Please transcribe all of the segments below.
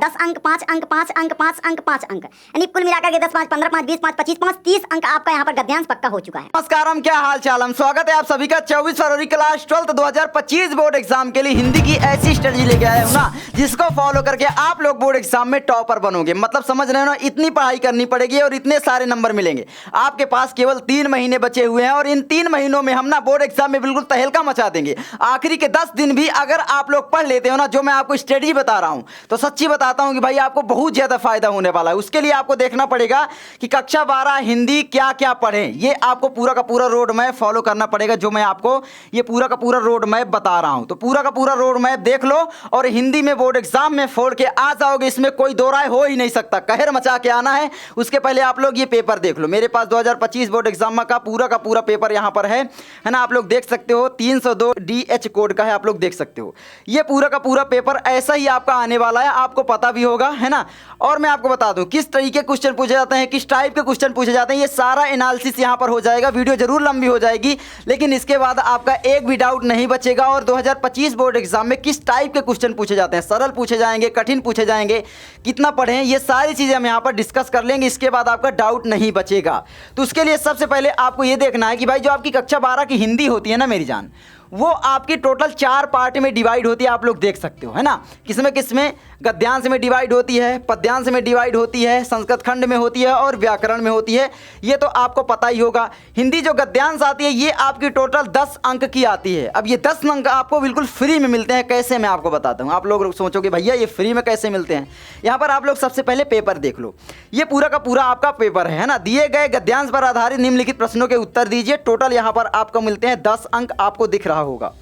10 अंक 5 अंक 5 अंक 5 अंक 5 अंक, यानी कुल मिलाकर के 10 5 15 5 20 5 25 5 30 अंक आपका यहाँ पर गद्यांश पक्का हो चुका है। नमस्कार, हम क्या हाल चाल, हम स्वागत है आप सभी का 24 फरवरी क्लास 12 2025 बोर्ड एग्जाम के लिए हिंदी की ऐसी स्ट्रेटजी लेके आए हूं ना, जिसको फॉलो करके आप लोग बोर्ड एग्जाम में टॉपर बनोगे। मतलब समझ रहे हो ना, इतनी पढ़ाई करनी पड़ेगी और इतने सारे नंबर मिलेंगे। आपके पास केवल 3 महीने बचे हुए हैं और इन 3 महीनों में हम ना बोर्ड एग्जाम में बिल्कुल तहलका मचा देंगे। आखिरी के 10 दिन भी अगर आप लोग पढ़ लेते हो ना, जो मैं आपको स्ट्रेटजी बता रहा हूं, तो सच्ची बताता हूं कि भाई आपको बहुत ज्यादा फायदा होने वाला है। उसके लिए आपको देखना पड़ेगा कि कक्षा 12 हिंदी क्या क्या पढ़ें। ये आपको पूरा का पूरा रोड मैप फॉलो करना पड़ेगा, जो मैं आपको ये पूरा का पूरा रोड मैप बता रहा हूं। तो पूरा का पूरा रोड मैप देख लो और हिंदी में बोर्ड एग्जाम में फोड़ के आ जाओगे। इसमें कोई दो राय हो ही नहीं सकता, कहर मचा के आना है। उसके पहले आप लोग ये पेपर देख लो। मेरे पास 2025 बोर्ड एग्जाम का पूरा पेपर यहाँ पर है ना, आप लोग देख सकते हो। 302 DH कोड का है, आप लोग देख सकते हो। ये पूरा का पूरा पेपर ऐसा ही आपका आने वाला है, आपको पता भी होगा, है ना। और मैं आपको बता दूं किस तरीके क्वेश्चन पूछे जाते हैं, किस टाइप के क्वेश्चन पूछे जाते हैं, ये सारा एनालिसिस यहाँ पर हो जाएगा। वीडियो जरूर लंबी हो जाएगी, लेकिन इसके बाद आपका एक भी डाउट नहीं बचेगा। और 2025 बोर्ड एग्जाम में किस टाइप के क्वेश्चन पूछे जाते हैं, सरल पूछे जाएंगे, कठिन पूछे जाएंगे, कितना पढ़ें, ये सारी चीज़ें हम यहाँ पर डिस्कस कर लेंगे। इसके बाद आपका डाउट नहीं बचेगा। तो उसके लिए सबसे पहले आपको ये देखना है कि भाई जो आपकी कक्षा 12 की हिंदी होती है ना मेरी जान, वो आपकी टोटल 4 पार्ट में डिवाइड होती है। आप लोग देख सकते हो, है ना। किसमें गद्यांश में डिवाइड होती है, पद्यांश में डिवाइड होती है, संस्कृत खंड में होती है और व्याकरण में होती है। ये तो आपको पता ही होगा। हिंदी जो गद्यांश आती है ये आपकी टोटल 10 अंक की आती है। अब ये 10 अंक आपको बिल्कुल फ्री में मिलते हैं। कैसे, मैं आपको बताता हूँ। आप लोग सोचोगे भैया ये फ्री में कैसे मिलते हैं। यहाँ पर आप लोग सबसे पहले पेपर देख लो। ये पूरा का पूरा आपका पेपर है ना। दिए गए गद्यांश पर आधारित निम्नलिखित प्रश्नों के उत्तर दीजिए। टोटल यहाँ पर आपको मिलते हैं 10 अंक, आपको दिख रहा होगा।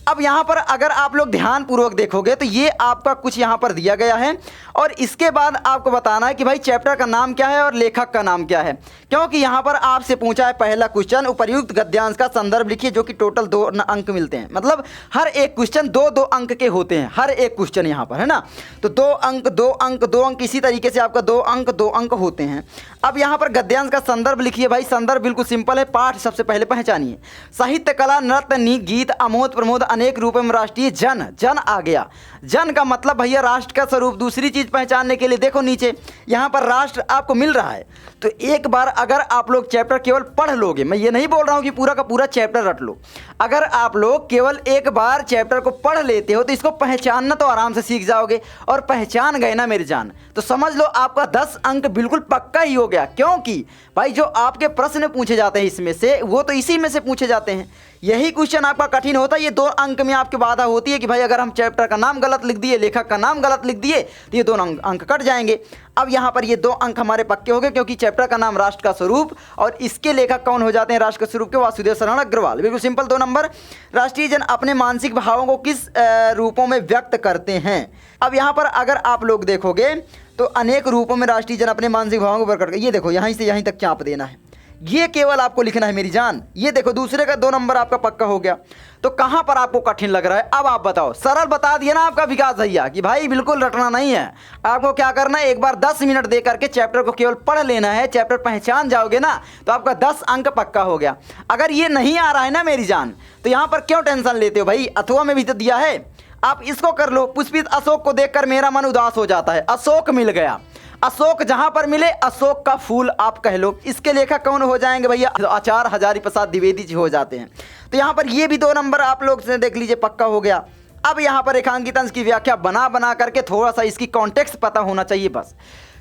अब यहाँ पर अगर आप लोग ध्यान पूर्वक देखोगे तो ये आपका कुछ यहाँ पर दिया गया है और इसके बाद आपको बताना है कि भाई चैप्टर का नाम क्या है और लेखक का नाम क्या है। क्योंकि यहाँ पर आपसे पूछा है पहला क्वेश्चन, उपर्युक्त गद्यांश का संदर्भ लिखिए, जो कि टोटल 2 अंक मिलते हैं। मतलब हर एक क्वेश्चन 2-2 अंक के होते हैं, हर एक क्वेश्चन यहाँ पर, है ना। तो 2 अंक 2 अंक 2 अंक, इसी तरीके से आपका 2 अंक 2 अंक होते हैं। अब यहाँ पर गद्यांश का संदर्भ लिखिए। भाई संदर्भ बिल्कुल सिंपल है, पाठ सबसे पहले पहचानिए। साहित्य, कला, नृत्य, गीत, अमोद प्रमोद, अनेक रूपों में राष्ट्रीय जन आ गया। जन का मतलब भैया राष्ट्र का स्वरूप। दूसरी चीज पहचानने के लिए देखो नीचे, यहाँ पर राष्ट्र आपको मिल रहा है। तो एक बार अगर आप लोग चैप्टर केवल पढ़ लोगे, मैं ये नहीं बोल रहा हूँ कि पूरा का पूरा चैप्टर रट लो, अगर आप लोग केवल एक बार चैप्टर को पढ़ लेते हो तो इसको पहचानना तो आराम से सीख जाओगे। और पहचान गए ना मेरी जान, तो समझ लो आपका 10 अंक बिल्कुल पक्का ही हो गया। क्योंकि भाई जो आपके प्रश्न पूछे जाते हैं इसमें से, वो तो इसी में से पूछे जाते हैं। यही क्वेश्चन आपका कठिन होता है। ये 2 अंक में आपकी बाधा होती है कि भाई अगर हम चैप्टर का नाम गलत लिख दिए, लेखक का नाम गलत लिख दिए, तो ये 2 अंक कट जाएंगे। अब यहाँ पर ये 2 अंक हमारे पक्के हो गए, क्योंकि चैप्टर का नाम राष्ट्र का स्वरूप और इसके लेखक कौन हो जाते हैं, राष्ट्र का स्वरूप के वासुदेव शरण अग्रवाल। बिल्कुल सिंपल। 2 नंबर, राष्ट्रीय जन अपने मानसिक भावों को किस रूपों में व्यक्त करते हैं। अब यहाँ पर अगर आप लोग देखोगे तो अनेक रूपों में राष्ट्रीय जन अपने मानसिक भावों को प्रकट करते हैं। ये देखो यहीं से यहीं तक चाप देना है, ये केवल आपको लिखना है मेरी जान। ये देखो दूसरे का 2 नंबर आपका पक्का हो गया। तो कहां पर आपको कठिन लग रहा है, अब आप बताओ। सरल बता दिया ना आपका विकास भैया कि भाई बिल्कुल रटना नहीं है। आपको क्या करना है, एक बार 10 मिनट दे करके चैप्टर को केवल पढ़ लेना है। चैप्टर पहचान जाओगे ना तो आपका 10 अंक पक्का हो गया। अगर ये नहीं आ रहा है ना मेरी जान, तो यहां पर क्यों टेंशन लेते हो भाई, अथवा में भी तो दिया है, आप इसको कर लो। पुष्पित अशोक को देखकर मेरा मन उदास हो जाता है। अशोक मिल गया, अशोक जहां पर मिले अशोक का फूल आप कह लो। इसके लेखक कौन हो जाएंगे भैया, आचार्य हजारी प्रसाद द्विवेदी जी हो जाते हैं। तो यहाँ पर ये भी 2 नंबर आप लोग से देख लीजिए पक्का हो गया। अब यहाँ पर रेखांकित अंश की व्याख्या बना करके थोड़ा सा इसकी कॉन्टेक्स्ट पता होना चाहिए बस।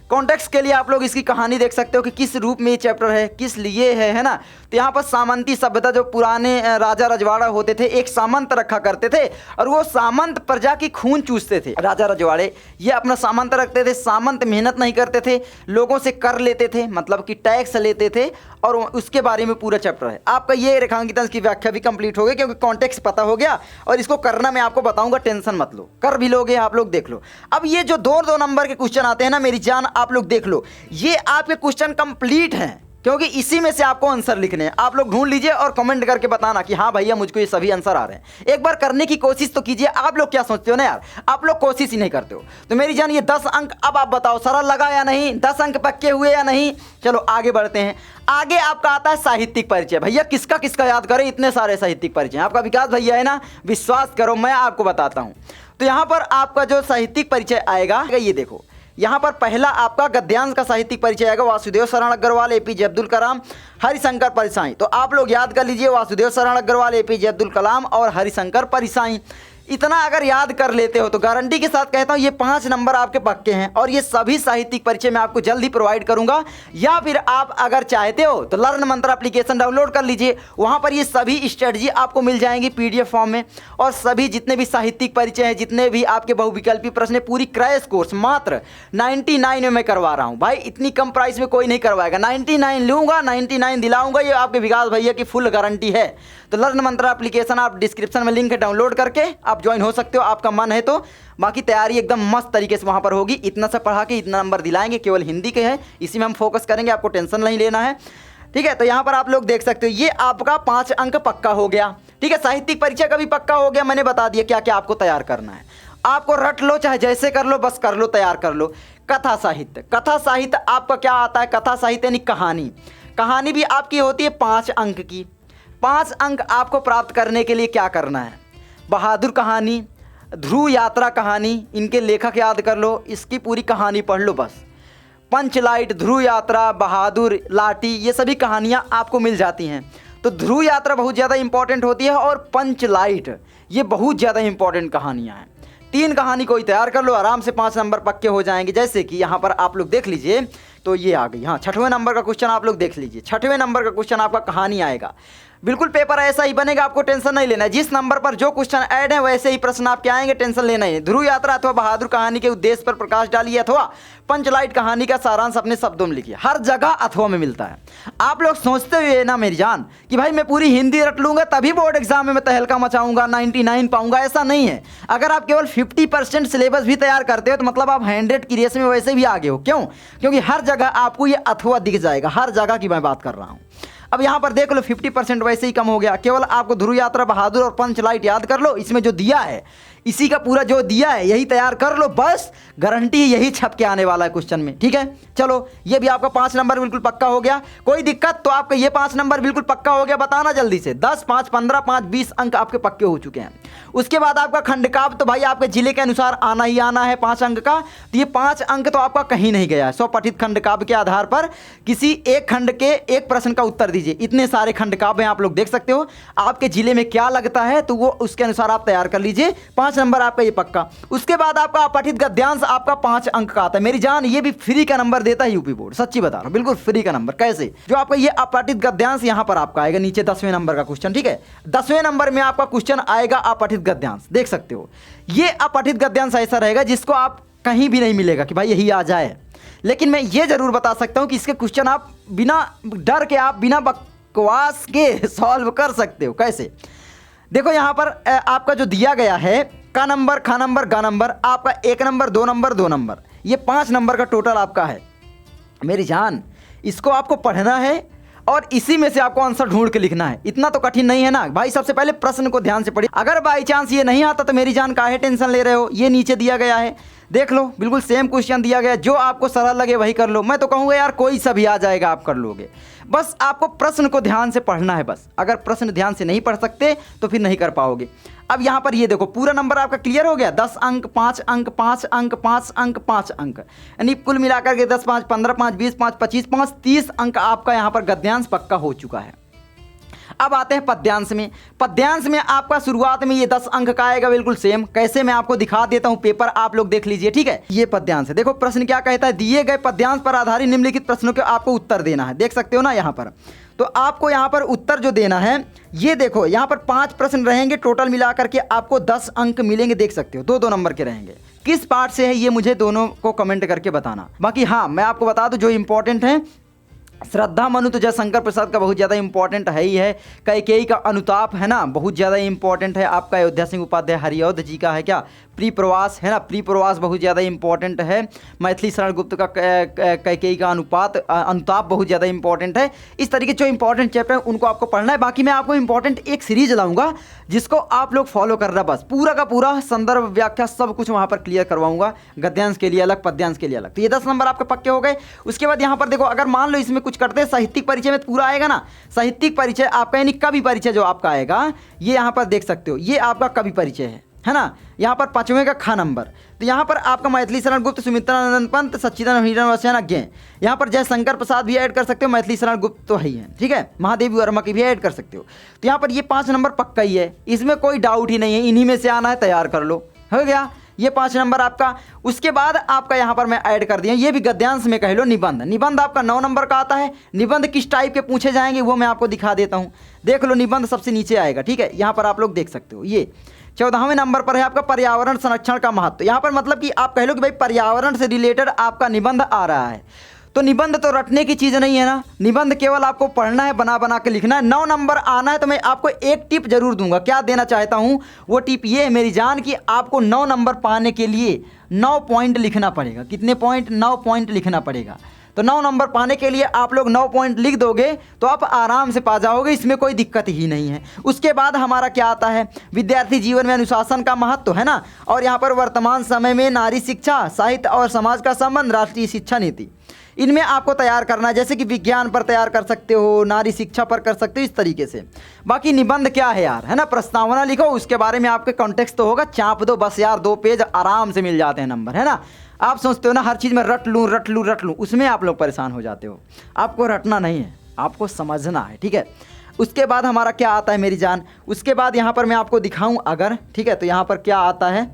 कॉन्टेक्स्ट के लिए आप लोग इसकी कहानी देख सकते हो कि किस रूप में ये चैप्टर है, किस लिए है ना। तो यहाँ पर सामंती सभ्यता, जो पुराने राजा रजवाड़ा होते थे, एक सामंत रखा करते थे और वो सामंत प्रजा की खून चूसते थे। राजा रजवाड़े ये अपना सामंत रखते थे। सामंत मेहनत नहीं करते थे, लोगों से कर लेते थे, मतलब कि टैक्स लेते थे। और उसके बारे में पूरा चैप्टर है आपका। ये रेखांकित अंश की व्याख्या भी कंप्लीट हो गई, क्योंकि कॉन्टेक्स्ट पता हो गया। और इसको करना मैं आपको बताऊंगा, टेंशन मत लो, कर भी लोगे आप लोग, देख लो। अब ये जो 2-2 नंबर के क्वेश्चन आते हैं ना मेरी जान, आप लोग देख लो, ये आपके क्वेश्चन कंप्लीट हैं, क्योंकि इसी में से आपको आंसर लिखने हैं। आप लोग ढूंढ लीजिए और कमेंट करके बताना कि हाँ भैया मुझको ये सभी आंसर आ रहे हैं। एक बार करने की कोशिश तो कीजिए। आप लोग क्या सोचते हो ना यार, आप लोग कोशिश ही नहीं करते हो। तो मेरी जान ये 10 अंक अब आप बताओ सरल लगा या नहीं, 10 अंक पक्के हुए या नहीं। चलो आगे बढ़ते हैं। आगे आपका आता है साहित्यिक परिचय। भैया किसका किसका याद करें, इतने सारे साहित्यिक परिचय। आपका विकास भैया है ना, विश्वास करो मैं आपको बताता हूँ। तो यहाँ पर आपका जो साहित्यिक परिचय आएगा, ये देखो यहाँ पर पहला आपका गद्यांश का साहित्यिक परिचय आएगा, वासुदेव शरण अग्रवाल, एपीजे अब्दुल कलाम, हरिशंकर परिसाई। तो आप लोग याद कर लीजिए, वासुदेव शरण अग्रवाल, एपीजे अब्दुल कलाम और हरिशंकर परिसाई। इतना अगर याद कर लेते हो तो गारंटी के साथ कहता हूँ ये 5 नंबर आपके पक्के हैं। और ये सभी साहित्यिक परिचय मैं आपको जल्दी प्रोवाइड करूंगा, या फिर आप अगर चाहते हो तो लर्न मंत्र एप्लीकेशन डाउनलोड कर लीजिए, वहाँ पर ये सभी स्ट्रेटजी आपको मिल जाएंगी PDF फॉर्म में। और सभी जितने भी साहित्यिक परिचय हैं, जितने भी आपके बहुविकल्पी प्रश्न है, पूरी क्रैश कोर्स मात्र 99 में मैं करवा रहा हूँ भाई। इतनी कम प्राइस में कोई नहीं करवाएगा, 99 लूँगा, 99 दिलाऊंगा, ये आपके विकास भैया की फुल गारंटी है। तो लर्न मंत्र एप्लीकेशन आप डिस्क्रिप्शन में लिंक है, डाउनलोड करके आप ज्वाइन हो सकते हो, आपका मन है तो। बाकी तैयारी एकदम मस्त तरीके से वहाँ पर होगी। इतना सा पढ़ा के इतना नंबर दिलाएंगे, केवल हिंदी के हैं, इसी में हम फोकस करेंगे, आपको टेंशन नहीं लेना है, ठीक है। तो यहाँ पर आप लोग देख सकते हो ये आपका 5 अंक पक्का हो गया, ठीक है। साहित्यिक परिचय का भी पक्का हो गया, मैंने बता दिया क्या क्या आपको तैयार करना है। आपको रट लो, चाहे जैसे कर लो, बस कर लो, तैयार कर लो। कथा साहित्य, कथा साहित्य आपका क्या आता है? कथा साहित्य यानी कहानी। कहानी भी आपकी होती है 5 अंक की। 5 अंक आपको प्राप्त करने के लिए क्या करना है? बहादुर कहानी, ध्रुव यात्रा कहानी, इनके लेखक याद कर लो, इसकी पूरी कहानी पढ़ लो बस। पंचलाइट, ध्रुव यात्रा, बहादुर, लाठी, ये सभी कहानियाँ आपको मिल जाती हैं। तो ध्रुव यात्रा बहुत ज़्यादा इंपॉर्टेंट होती है और पंचलाइट ये बहुत ज़्यादा इंपॉर्टेंट कहानियाँ हैं। 3 कहानी कोई तैयार कर लो, आराम से 5 नंबर पक्के हो जाएंगे। जैसे कि यहाँ पर आप लोग देख लीजिए, तो ये आ गई, हाँ 6वें नंबर का क्वेश्चन आप लोग देख लीजिए। 6वें नंबर का क्वेश्चन आपका कहानी आएगा। बिल्कुल पेपर ऐसा ही बनेगा, आपको टेंशन नहीं लेना है। जिस नंबर पर जो क्वेश्चन ऐड है वैसे ही प्रश्न आपके आएंगे, टेंशन लेना है। ध्रुव यात्रा अथवा बहादुर कहानी के उद्देश्य पर प्रकाश डालिए, अथवा पंचलाइट कहानी का सारांश अपने शब्दों में लिखिए। हर जगह अथवा में मिलता है। आप लोग सोचते हुए ना मेरी जान कि भाई मैं पूरी हिंदी रट लूंगा तभी बोर्ड एग्जाम में मैं तहलका मचाऊंगा, 99 पाऊंगा, ऐसा नहीं है। अगर आप केवल 50% सिलेबस भी तैयार करते हो तो मतलब आप 100 की रेस में वैसे भी आगे हो। क्यों? क्योंकि हर जगह आपको ये अथवा दिख जाएगा, हर जगह की मैं बात कर रहा हूँ। अब यहाँ पर देख लो 50% वैसे ही कम हो गया। केवल आपको ध्रुव यात्रा, बहादुर और पंचलाइट याद कर लो, इसमें जो दिया है इसी का पूरा जो दिया है यही तैयार कर लो, बस गारंटी यही छप के आने वाला है क्वेश्चन में, ठीक है। चलो ये भी आपका 5 नंबर बिल्कुल पक्का हो गया। कोई दिक्कत तो आपका ये 5 नंबर बिल्कुल पक्का हो गया, बताना जल्दी से। 10, 5, 15, 5, 20 अंक आपके पक्के हो चुके हैं। उसके बाद आपका खंडकाव्य, तो भाई आपके जिले के अनुसार आना ही आना है 5 अंक का। तो ये 5 अंक तो आपका कहीं नहीं गया है। स्वपठित खंडकाव्य के आधार पर किसी एक खंड के एक प्रश्न का उत्तर दीजिए। इतने सारे खंडकाव्य हैं, आप लोग देख सकते हो। आपके जिले में क्या लगता है तो वो उसके अनुसार आप तैयार कर लीजिए। 5 नंबर आपका ये पक्का। उसके बाद आपका अपठित गद्यांश आपका 5 अंक का आता है। मेरी जान ये भी फ्री का नंबर देता है यूपी बोर्ड, सच्ची बता रहा हूं, बिल्कुल फ्री का नंबर। कैसे? जो आपका ये अपठित गद्यांश यहां पर आपका आएगा नीचे 10वें नंबर का क्वेश्चन, ठीक है। 10वें नंबर में आपका क्वेश्चन आएगा अपठित गद्यांश, देख सकते हो। ये अपठित गद्यांश ऐसा रहेगा जिसको आप कहीं भी नहीं मिलेगा कि भाई यही आ जाए। लेकिन मैं ये जरूर बता सकता हूं कि इसके क्वेश्चन आप बिना डर के, आप बिना बकवास के सॉल्व कर सकते हो। कैसे? देखो यहां पर आपका जो दिया गया है का नंबर, खा नंबर, गा नंबर, आपका 1 नंबर, 2 नंबर, 2 नंबर, ये 5 नंबर का टोटल आपका है। मेरी जान इसको आपको पढ़ना है और इसी में से आपको आंसर ढूंढ के लिखना है। इतना तो कठिन नहीं है ना भाई। सबसे पहले प्रश्न को ध्यान से पढ़िए। अगर बाई चांस ये नहीं आता तो मेरी जान काहे टेंशन ले रहे हो? ये नीचे दिया गया है, देख लो, बिल्कुल सेम क्वेश्चन दिया गया है। जो आपको सरल लगे वही कर लो। मैं तो कहूँगा यार कोई सा भी आ जाएगा, आप कर लोगे। बस आपको प्रश्न को ध्यान से पढ़ना है बस। अगर प्रश्न ध्यान से नहीं पढ़ सकते तो फिर नहीं कर पाओगे। अब यहाँ पर ये देखो पूरा नंबर आपका क्लियर हो गया। 10 अंक, 5 अंक, 5 अंक, 5 अंक, 5 अंक, यानी कुल मिलाकर के 10, 5, 15, 5, 20, 5, 25, 5, 30 अंक आपका यहाँ पर गद्यांश पक्का हो चुका है। अब आते हैं पद्यांश में। पद्यांश में आपका शुरुआत में ये 10 अंक का आएगा, बिल्कुल सेम। कैसे? मैं आपको दिखा देता हूं, पेपर आप लोग देख लीजिए, ठीक है। ये पद्यांश है। देखो प्रश्न क्या कहता है, दिए गए पद्यांश पर आधारित निम्नलिखित प्रश्नों के आपको उत्तर देना है। देख सकते हो ना यहाँ पर। तो आपको यहाँ पर उत्तर जो देना है, ये देखो यहाँ पर 5 प्रश्न रहेंगे, टोटल मिलाकर के आपको 10 अंक मिलेंगे। देख सकते हो 2-2 नंबर के रहेंगे। किस पार्ट से है ये मुझे दोनों को कमेंट करके बताना। बाकी हाँ मैं आपको बता दूं जो इंपॉर्टेंट है, श्रद्धा मनु तो जयशंकर प्रसाद का बहुत ज़्यादा इंपॉर्टेंट है ही है। कैकेयी का अनुताप है ना, बहुत ज़्यादा इंपॉर्टेंट है। आपका अयोध्या सिंह उपाध्याय हरिऔध जी का है क्या, प्री प्रवास है ना, प्री प्रवास बहुत ज़्यादा इंपॉर्टेंट है। मैथिली शरण गुप्त का कैकेयी का अनुताप बहुत ज़्यादा इंपॉर्टेंट है। इस तरीके जो इंपॉर्टेंट चैप्टर है उनको आपको पढ़ना है। बाकी मैं आपको इंपॉर्टेंट एक सीरीज लाऊंगा जिसको आप लोग फॉलो करना, बस पूरा का पूरा संदर्भ व्याख्या सब कुछ वहाँ पर क्लियर करवाऊंगा। गद्यांश के लिए अलग, पद्यांश के लिए अलग। तो ये 10 नंबर आपके पक्के हो गए। उसके बाद यहाँ पर देखो, अगर मान लो इसमें कुछ करते हैं, साहित्यिक परिचय में पूरा आएगा ना। साहित्यिक परिचय आपका यानी कवि परिचय जो आपका आएगा, ये यहाँ पर देख सकते हो, ये आपका कवि परिचय है। है ना। यहाँ पर 5वें का ख नंबर, तो यहाँ पर आपका मैथिली शरण गुप्त, सुमित्रानंद पंत, सच्चिदानंद हिरण वस्यान अज्ञ। यहाँ पर जयशंकर प्रसाद भी ऐड कर सकते हो, मैथिली शरण गुप्त तो है ही है, ठीक है। महादेवी वर्मा की भी ऐड कर सकते हो। तो यहाँ पर ये 5 नंबर पक्का ही है, इसमें कोई डाउट ही नहीं है, इन्हीं में से आना है, तैयार कर लो, हो गया ये 5 नंबर आपका। उसके बाद आपका यहाँ पर मैं ऐड कर दिया, ये भी गद्यांश में कह लो निबंध। निबंध आपका 9 नंबर का आता है। निबंध किस टाइप के पूछे जाएंगे वो मैं आपको दिखा देता हूँ, देख लो। निबंध सबसे नीचे आएगा, ठीक है, यहाँ पर आप लोग देख सकते हो। ये 14वें नंबर पर है आपका पर्यावरण संरक्षण का महत्व। यहाँ पर मतलब कि आप कह लो कि भाई पर्यावरण से रिलेटेड आपका निबंध आ रहा है, तो निबंध तो रटने की चीज़ नहीं है ना, निबंध केवल आपको पढ़ना है, बना बना के लिखना है। 9 नंबर आना है तो मैं आपको एक टिप जरूर दूंगा, क्या देना चाहता हूँ वो टिप ये है मेरी जान, कि आपको 9 नंबर पाने के लिए 9 पॉइंट लिखना पड़ेगा। कितने पॉइंट? 9 पॉइंट लिखना पड़ेगा। तो 9 नंबर पाने के लिए आप लोग 9 पॉइंट लिख दोगे तो आप आराम से पा जाओगे, इसमें कोई दिक्कत ही नहीं है। उसके बाद हमारा क्या आता है, विद्यार्थी जीवन में अनुशासन का महत्व, है ना। और यहाँ पर वर्तमान समय में नारी शिक्षा, साहित्य और समाज का संबंध, राष्ट्रीय शिक्षा नीति, इनमें आपको तैयार करना है। जैसे कि विज्ञान पर तैयार कर सकते हो, नारी शिक्षा पर कर सकते हो, इस तरीके से। बाकी निबंध क्या है यार, है ना, प्रस्तावना लिखो, उसके बारे में आपके कॉन्टेक्स्ट तो होगा, चाप दो बस यार, 2 पेज आराम से मिल जाते हैं नंबर, है ना। आप सोचते हो ना हर चीज़ में रट लूँ, उसमें आप लोग परेशान हो जाते हो। आपको रटना नहीं है, आपको समझना है, ठीक है। उसके बाद हमारा क्या आता है मेरी जान, उसके बाद यहाँ पर मैं आपको दिखाऊँ अगर, ठीक है, तो यहाँ पर क्या आता है,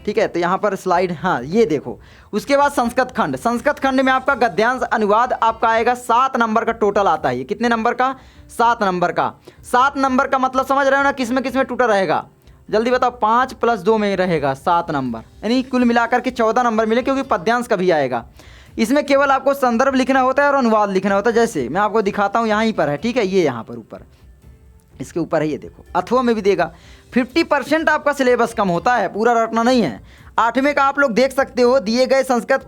ठीक है, तो यहाँ पर स्लाइड, हाँ ये देखो। उसके बाद संस्कृत खंड, संस्कृत खंड में आपका गद्यांश अनुवाद आपका आएगा 7 नंबर का टोटल आता है। ये कितने नंबर का? 7 नंबर का। 7 नंबर का मतलब समझ रहे हो ना, किस में टूटा रहेगा, जल्दी बताओ। 5 + 2 में रहेगा 7 नंबर, यानी कुल मिलाकर के 14 नंबर मिले, क्योंकि पद्यांश का भी आएगा। इसमें केवल आपको संदर्भ लिखना होता है और अनुवाद लिखना होता है। जैसे मैं आपको दिखाता हूँ, यहाँ ही पर है, ठीक है, ये यहाँ पर ऊपर इसके ऊपर है, ये देखो। अथवा में भी देगा। 50% आपका सिलेबस कम होता है, पूरा रटना नहीं है। 8वें का आप लोग देख सकते हो, दिए गए संस्कृत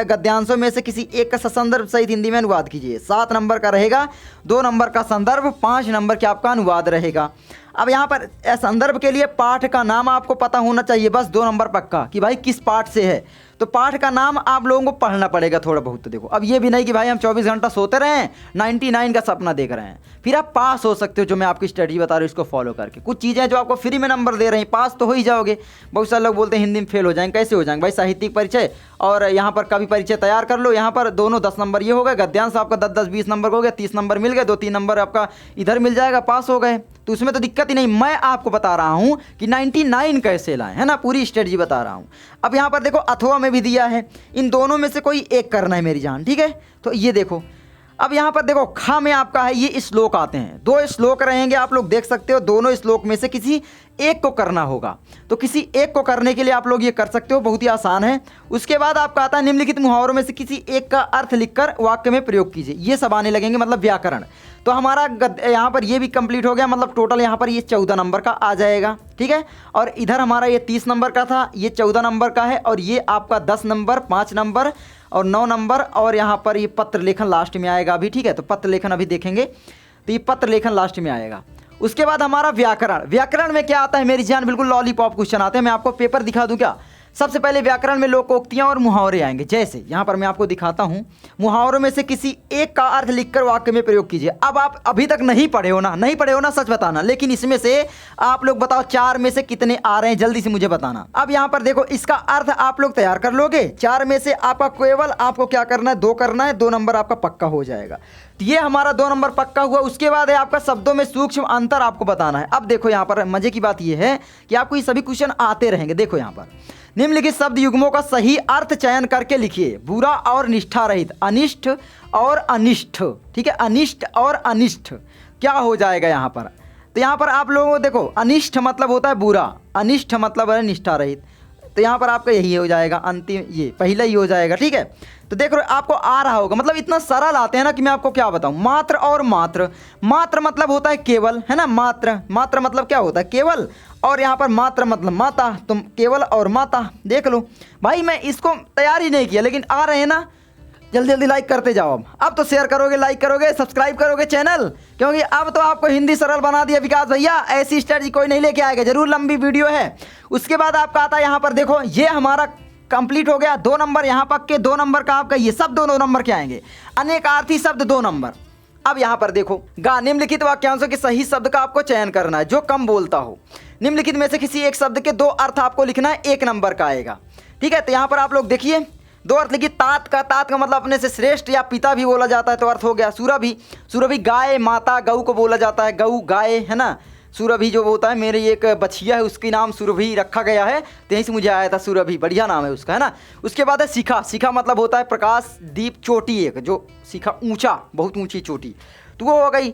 गद्यांशों में से किसी एक का संदर्भ सहित हिंदी में अनुवाद कीजिए। 7 नंबर का रहेगा, 2 नंबर का संदर्भ, 5 नंबर के आपका अनुवाद रहेगा। अब यहाँ पर संदर्भ के लिए पाठ का नाम आपको पता होना चाहिए, बस 2 नंबर पक्का, कि भाई किस पाठ से है। तो पाठ का नाम आप लोगों को पढ़ना पड़ेगा थोड़ा बहुत। तो देखो, अब ये भी नहीं कि भाई हम 24 घंटा सोते रहें, 99 का सपना देख रहे हैं, फिर आप पास हो सकते हो। जो मैं आपकी स्ट्रेटजी बता रहा हूँ, इसको फॉलो करके कुछ चीज़ें जो आपको फ्री में नंबर दे रहे हैं, पास तो हो ही जाओगे। बहुत सारे लोग बोलते हैं हिंदी में फेल हो जाएंगे, कैसे हो जाएंगे भाई? साहित्यिक परिचय और यहाँ पर कवि परिचय तैयार कर लो, यहाँ पर दोनों 10 नंबर ये हो गए, गद्यांश आपका 10-10 20 नंबर हो गया, 30 नंबर मिल गए, 2-3 नंबर आपका इधर मिल जाएगा, पास हो गए। तो उसमें तो दिक्कत ही नहीं। मैं आपको बता रहा हूँ कि 99 कैसे लाएं, है ना, पूरी स्ट्रेटजी बता रहा हूँ। अब यहाँ पर देखो, अथवा में भी दिया है, इन दोनों में से कोई एक करना है मेरी जान, ठीक है। तो ये देखो, अब यहाँ पर देखो, खा में आपका है, ये श्लोक आते हैं, 2 श्लोक रहेंगे, आप लोग देख सकते हो। दोनों श्लोक में से किसी एक को करना होगा, तो किसी एक को करने के लिए आप लोग ये कर सकते हो, बहुत ही आसान है। उसके बाद आपका आता है निम्नलिखित मुहावरों में से किसी एक का अर्थ लिखकर वाक्य में प्रयोग कीजिए। ये सब आने लगेंगे, मतलब व्याकरण। तो हमारा यहाँ पर ये भी कंप्लीट हो गया, मतलब टोटल यहाँ पर ये 14 नंबर का आ जाएगा, ठीक है। और इधर हमारा ये 30 नंबर का था, ये 14 नंबर का है, और ये आपका 10 नंबर, 5 नंबर और 9 नंबर, और यहाँ पर ये पत्र लेखन लास्ट में आएगा अभी, ठीक है। तो पत्र लेखन अभी देखेंगे, तो ये पत्र लेखन लास्ट में आएगा। उसके बाद हमारा व्याकरण। व्याकरण में क्या आता है मेरी जान, बिल्कुल लॉलीपॉप क्वेश्चन आते हैं। मैं आपको पेपर दिखा दूं क्या? सबसे पहले व्याकरण में लोकोक्तियां और मुहावरे आएंगे। जैसे यहाँ पर मैं आपको दिखाता हूँ, मुहावरों में से किसी एक का अर्थ लिखकर वाक्य में प्रयोग कीजिए। अब आप अभी तक नहीं पढ़े हो ना, सच बताना। लेकिन इसमें से आप लोग बताओ 4 में से कितने आ रहे हैं, जल्दी से मुझे बताना। अब यहाँ पर देखो, इसका अर्थ आप लोग तैयार कर लोगे। 4 में से आपका केवल आपको क्या करना है, 2 करना है, 2 नंबर आपका पक्का हो जाएगा। तो ये हमारा 2 नंबर पक्का हुआ। उसके बाद है आपका शब्दों में सूक्ष्म अंतर आपको बताना है। अब देखो, यहाँ पर मजे की बात ये है कि आपको ये सभी क्वेश्चन आते रहेंगे। देखो यहाँ पर निम्नलिखित शब्द युग्मों का सही अर्थ चयन करके लिखिए। बुरा और निष्ठा रहित, अनिष्ट और अनिष्ठ, ठीक है, अनिष्ट और अनिष्ठ क्या हो जाएगा यहाँ पर? तो यहाँ पर आप लोगों को देखो, अनिष्ट मतलब होता है बुरा, अनिष्ठ मतलब है निष्ठा रहित। तो यहाँ पर आपका यही हो जाएगा, अंतिम ये पहला ही हो जाएगा, ठीक है। तो देख रहे हो, आपको आ रहा होगा, मतलब इतना सरल आते हैं ना कि मैं आपको क्या बताऊं। मात्र और मात्र, मात्र मतलब होता है केवल, है ना, मात्र, मात्र मतलब क्या होता है, केवल। और यहाँ पर मात्र मतलब माता, तुम केवल और माता। देख लो भाई, मैं इसको तैयार ही नहीं किया, लेकिन आ रहे हैं ना। जल्दी जल्दी लाइक करते जाओ। अब तो शेयर करोगे, लाइक करोगे, सब्सक्राइब करोगे चैनल, क्योंकि अब तो आपको हिंदी सरल बना दिया विकास भैया। ऐसी स्ट्रेटजी कोई नहीं लेके आएगा, जरूर लंबी वीडियो है। उसके बाद आपका आता है यहाँ पर देखो, ये हमारा कंप्लीट हो गया। 2 नंबर यहाँ पक्के, 2 नंबर का आपका ये सब 2 नंबर के आएंगे। अनेकार्थी शब्द 2 नंबर, अब यहाँ पर देखो, निम्नलिखित वाक्यांशों के सही शब्द का आपको चयन करना है जो कम बोलता हो। निम्नलिखित में से किसी एक शब्द के 2 अर्थ आपको लिखना है, 1 नंबर का आएगा। ठीक है, तो यहाँ पर आप लोग देखिए 2 अर्थ लिखिए। तात का मतलब अपने से श्रेष्ठ या पिता भी बोला जाता है, तो अर्थ हो गया सुरभि गाय माता गऊ को बोला जाता है, गऊ गाय है ना। सुरभि जो होता है, मेरी एक बछिया है उसकी नाम सुरभि रखा गया है, तो यहीं से मुझे आया था सुरभि, बढ़िया नाम है उसका, है ना। उसके बाद है शिखा मतलब होता है प्रकाश दीप, चोटी एक जो शिखा ऊंचा, बहुत ऊंची चोटी, तो वो हो गई।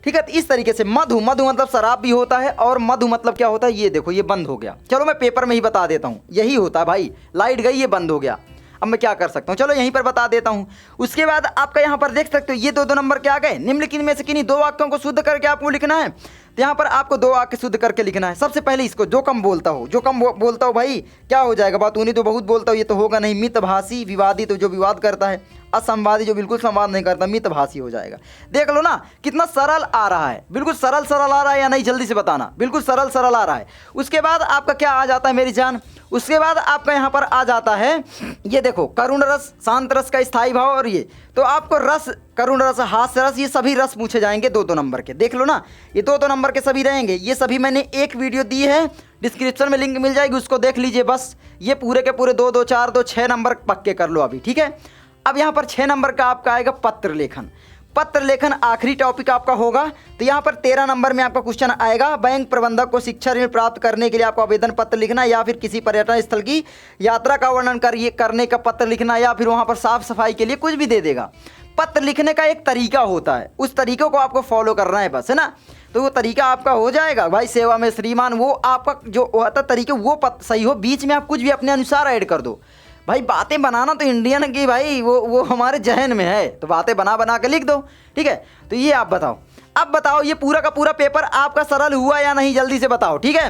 ठीक है, तो इस तरीके से मधु मतलब शराब भी होता है, और मधु मतलब क्या होता है, ये देखो ये बंद हो गया। चलो मैं पेपर में ही बता देता हूँ, यही होता है भाई, लाइट गई ये बंद हो गया, अब मैं क्या कर सकता हूँ, चलो यहीं पर बता देता हूँ। उसके बाद आपका यहाँ पर देख सकते हो ये 2 नंबर क्या गए। निम्नलिखित में से किन्हीं 2 वाक्यों को शुद्ध करके आपको लिखना है, तो यहाँ पर आपको 2 वाक्य शुद्ध करके लिखना है। सबसे पहले इसको, जो कम बोलता हो भाई क्या हो जाएगा, बात उन्हीं तो बहुत बोलता हो, ये तो होगा नहीं। मितभाषी, विवादी तो जो विवाद करता है, असंवादी जो बिल्कुल संवाद नहीं करता, मितभाषी हो जाएगा। देख लो ना कितना सरल आ रहा है, बिल्कुल सरल आ रहा है या नहीं, जल्दी से बताना, बिल्कुल सरल आ रहा है। उसके बाद आपका क्या आ जाता है मेरी जान, उसके बाद आपका यहाँ पर आ जाता है, ये देखो करुण रस, शांत रस का स्थायी भाव, और ये तो आपको रस, करुण रस, हास्य रस, ये सभी रस पूछे जाएंगे 2 नंबर के। देख लो ना, ये 2 नंबर के सभी रहेंगे। ये सभी मैंने एक वीडियो दी है, डिस्क्रिप्शन में लिंक मिल जाएगी, उसको देख लीजिए बस। ये पूरे के पूरे 2 2 4 2 6 नंबर पक्के कर लो अभी। ठीक है, अब यहाँ पर 6 नंबर का आपका आएगा पत्र लेखन आखिरी टॉपिक आपका होगा। तो यहाँ पर 13 नंबर में आपका क्वेश्चन आएगा, बैंक प्रबंधक को शिक्षा ऋण प्राप्त करने के लिए आपको आवेदन पत्र लिखना, या फिर किसी पर्यटन स्थल की यात्रा का वर्णन करने का पत्र लिखना, या फिर वहाँ पर साफ सफाई के लिए कुछ भी दे देगा। पत्र लिखने का एक तरीका होता है, उस तरीके को आपको फॉलो करना है बस, है ना। तो वो तरीका आपका हो जाएगा भाई, सेवा में श्रीमान, वो आपका जो होता तरीके वो सही हो, बीच में आप कुछ भी अपने अनुसार ऐड कर दो भाई। बातें बनाना तो इंडियन की भाई वो हमारे जहन में है, तो बातें बना के लिख दो। ठीक है, तो ये आप बताओ, अब बताओ ये पूरा का पूरा पेपर आपका सरल हुआ या नहीं, जल्दी से बताओ। ठीक है,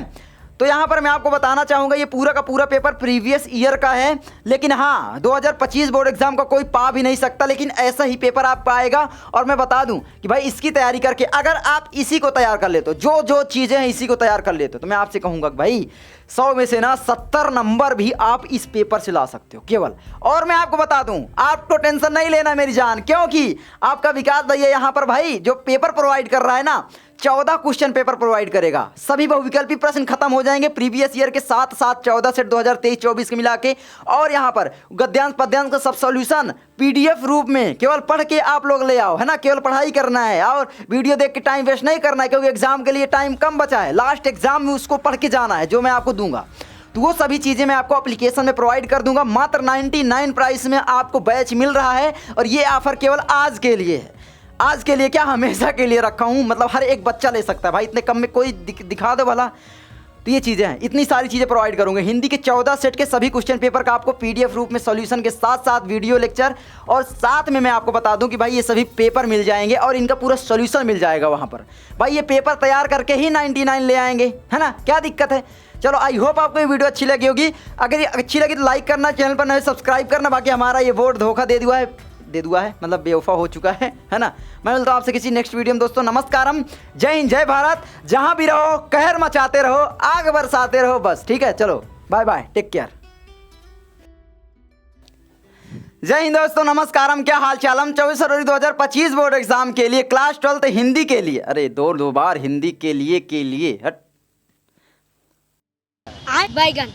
तो यहाँ पर मैं आपको बताना चाहूँगा ये पूरा का पूरा पेपर प्रीवियस ईयर का है, लेकिन हाँ 2025 बोर्ड एग्जाम का कोई पा भी नहीं सकता, लेकिन ऐसा ही पेपर आपका आएगा। और मैं बता दूं कि भाई इसकी तैयारी करके अगर आप इसी को तैयार कर लेते हो, जो चीज़ें हैं इसी को तैयार कर लेते हो, तो मैं आपसे कहूँगा कि भाई 100 में से ना 70 नंबर भी आप इस पेपर से ला सकते हो केवल। और मैं आपको बता दूं, आपको टेंशन नहीं लेना मेरी जान, क्योंकि आपका विकास भैया यहाँ पर भाई जो पेपर प्रोवाइड कर रहा है ना, 14 क्वेश्चन पेपर प्रोवाइड करेगा। सभी बहुविकल्पी प्रश्न खत्म हो जाएंगे प्रीवियस ईयर के साथ 14 सेट 2023-24 के मिला के। और यहाँ पर गद्यांश पद्यांश का सब सॉल्यूशन PDF रूप में केवल पढ़ के आप लोग ले आओ, है ना। केवल पढ़ाई करना है और वीडियो देख के टाइम वेस्ट नहीं करना है, क्योंकि एग्जाम के लिए टाइम कम बचा है। लास्ट एग्जाम में उसको पढ़ के जाना है जो मैं आपको दूंगा। तो वो सभी चीज़ें मैं आपको एप्लीकेशन में प्रोवाइड कर दूंगा। मात्र 99 प्राइस में आपको बैच मिल रहा है, और ये ऑफर केवल आज के लिए है। आज के लिए क्या, हमेशा के लिए रखा हूँ, मतलब हर एक बच्चा ले सकता है भाई, इतने कम में कोई दिखा दो भला। तो ये चीज़ें हैं, इतनी सारी चीज़ें प्रोवाइड करूँगे। हिंदी के 14 सेट के सभी क्वेश्चन पेपर का आपको PDF रूप में सॉल्यूशन के साथ साथ वीडियो लेक्चर, और साथ में मैं आपको बता दूं कि भाई ये सभी पेपर मिल जाएंगे और इनका पूरा सॉल्यूशन मिल जाएगा वहाँ पर। भाई ये पेपर तैयार करके ही 99 ले आएंगे, है ना, क्या दिक्कत है। चलो आई होप आपको ये वीडियो अच्छी लगी होगी। अगर ये अच्छी लगी तो लाइक करना, चैनल पर नए सब्सक्राइब करना। बाकी हमारा ये बोर्ड धोखा दे दुआ है मतलब बेवफा हो चुका है ना। मैं मिलता हूँ आपसे किसी नेक्स्ट वीडियो में दोस्तों। नमस्कारम, जय हिंद, जय भारत। जहाँ भी रहो कहर मचाते रहो, आग बरसाते रहो बस। ठीक है, चलो बाय बाय, टेक केयर। जय हिंद दोस्तों, नमस्कारम, क्या हाल चालम। 24 फरवरी 2025 बोर्ड एग्जाम के लिए क्लास 12 हिंदी के लिए, अरे दो बार हिंदी के लिए हट बैगन